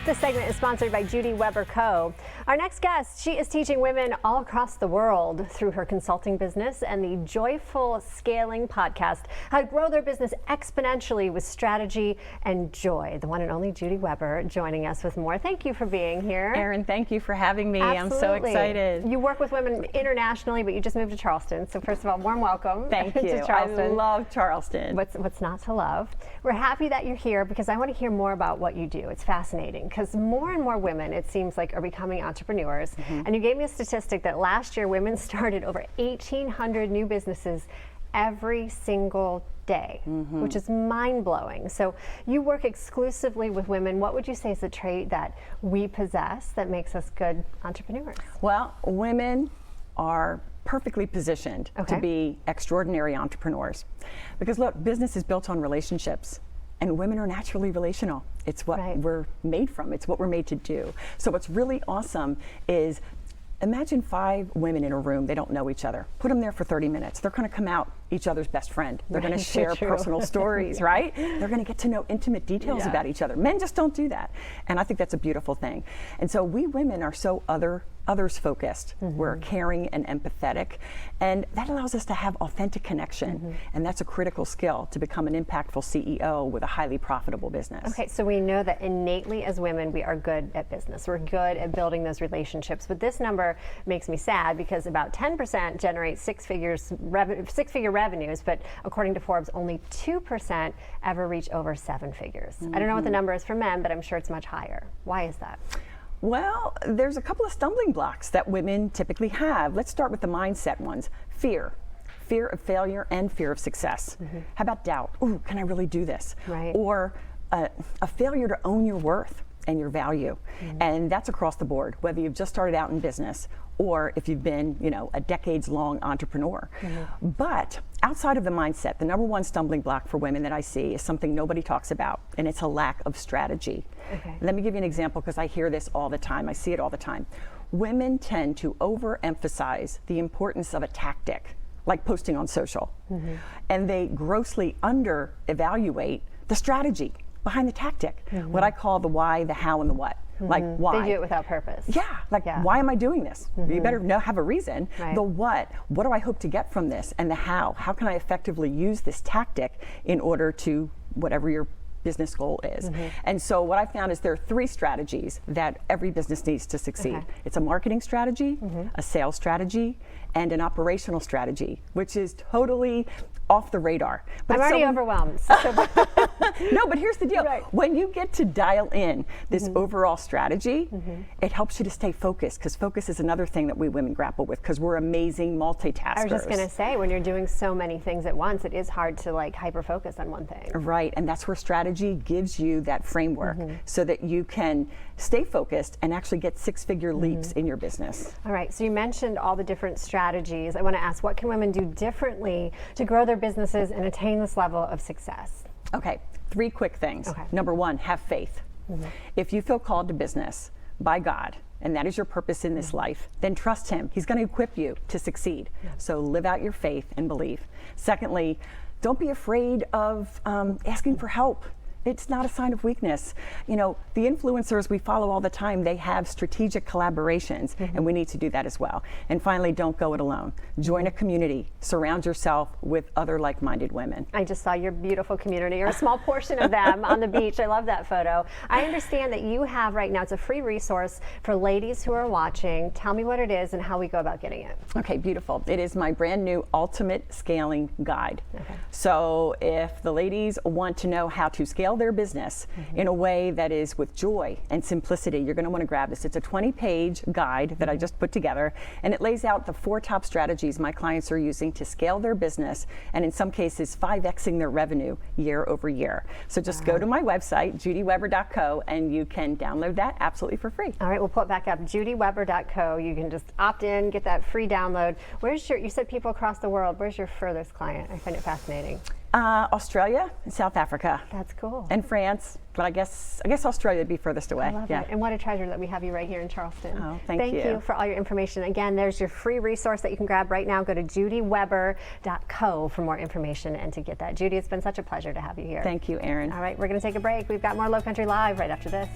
This segment is sponsored by Judy Weber Co. Our next guest, she is teaching women all across the world through her consulting business and the Joyful Scaling podcast how to grow their business exponentially with strategy and joy. The one and only Judy Weber joining us with more. Thank you for being here. Erin, thank you for having me. Absolutely. I'm so excited. You work with women internationally, but you just moved to Charleston. So first of all, warm welcome. Thank you. to Charleston. I love Charleston. What's not to love? We're happy that you're here because I want to hear more about what you do. It's fascinating because more and more women, it seems like, are becoming entrepreneurs. And you gave me a statistic that last year women started over 1,800 new businesses every single day, which is mind-blowing. So you work exclusively with women. What would you say is the trait that we possess that makes us good entrepreneurs? Well, women are perfectly positioned to be extraordinary entrepreneurs. Because look, business is built on relationships. And women are naturally relational. It's what we're made from. It's what we're made to do. So what's really awesome is imagine 5 women in a room. They don't know each other. Put them there for 30 minutes. They're going to come out each other's best friend. They're going to share personal stories, right? They're going to get to know intimate details about each other. Men just don't do that. And I think that's a beautiful thing. And so we women are so others focused. We're caring and empathetic. And that allows us to have authentic connection. And that's a critical skill to become an impactful CEO with a highly profitable business. Okay, so we know that innately as women, we are good at business. We're good at building those relationships. But this number makes me sad because about 10% generate six-figure revenues, but according to Forbes, only 2% ever reach over 7 figures. I don't know what the number is for men, but I'm sure it's much higher. Why is that? Well, there's a couple of stumbling blocks that women typically have. Let's start with the mindset ones. Fear of failure and fear of success. How about doubt? Ooh, can I really do this? Or a failure to own your worth and your value. And that's across the board, whether you've just started out in business or if you've been, a decades-long entrepreneur. But outside of the mindset, the number one stumbling block for women that I see is something nobody talks about, and it's a lack of strategy. Let me give you an example because I hear this all the time. I see it all the time. Women tend to overemphasize the importance of a tactic, like posting on social, and they grossly under-evaluate the strategy behind the tactic, what I call the why, the how, and the what. Like why? They do it without purpose. Why am I doing this? You better have a reason. The what do I hope to get from this? And the how can I effectively use this tactic in order to whatever your business goal is. And so what I found is there are 3 strategies that every business needs to succeed. It's a marketing strategy, a sales strategy, and an operational strategy, which is totally off the radar. But I'm already overwhelmed. No, but here's the deal. When you get to dial in this overall strategy, it helps you to stay focused, because focus is another thing that we women grapple with, because we're amazing multitaskers. I was just going to say, when you're doing so many things at once, it is hard to hyper-focus on one thing. Right, and that's where strategy gives you that framework so that you can stay focused and actually get 6-figure leaps in your business. All right, so you mentioned all the different strategies. I want to ask, what can women do differently to grow their businesses and attain this level of success? Okay, 3 quick things. Number 1, have faith. If you feel called to business by God, and that is your purpose in this life, then trust Him. He's going to equip you to succeed. So live out your faith and believe. Secondly, don't be afraid of asking for help. It's not a sign of weakness. The influencers we follow all the time, they have strategic collaborations, and we need to do that as well. And finally, don't go it alone. Join a community. Surround yourself with other like-minded women. I just saw your beautiful community, or a small portion of them on the beach. I love that photo. I understand that you have right now, it's a free resource for ladies who are watching. Tell me what it is and how we go about getting it. Okay, beautiful. It is my brand new Ultimate Scaling Guide. So if the ladies want to know how to scale their business in a way that is with joy and simplicity, you're going to want to grab this. It's a 20-page guide that I just put together, and it lays out the 4 top strategies my clients are using to scale their business, and in some cases 5xing their revenue year over year. So just go to my website, judyweber.co, and you can download that absolutely for free. All right, we'll pull it back up, judyweber.co. You can just opt in, get that free download. You said people across the world. Where's your furthest client? I find it fascinating. Australia and South Africa. That's cool. And France, but I guess Australia would be furthest away. I love it. And what a treasure that we have you right here in Charleston. Oh, thank you. Thank you for all your information. Again, there's your free resource that you can grab right now. Go to judyweber.co for more information and to get that. Judy, it's been such a pleasure to have you here. Thank you, Erin. All right, we're going to take a break. We've got more Low Country Live right after this.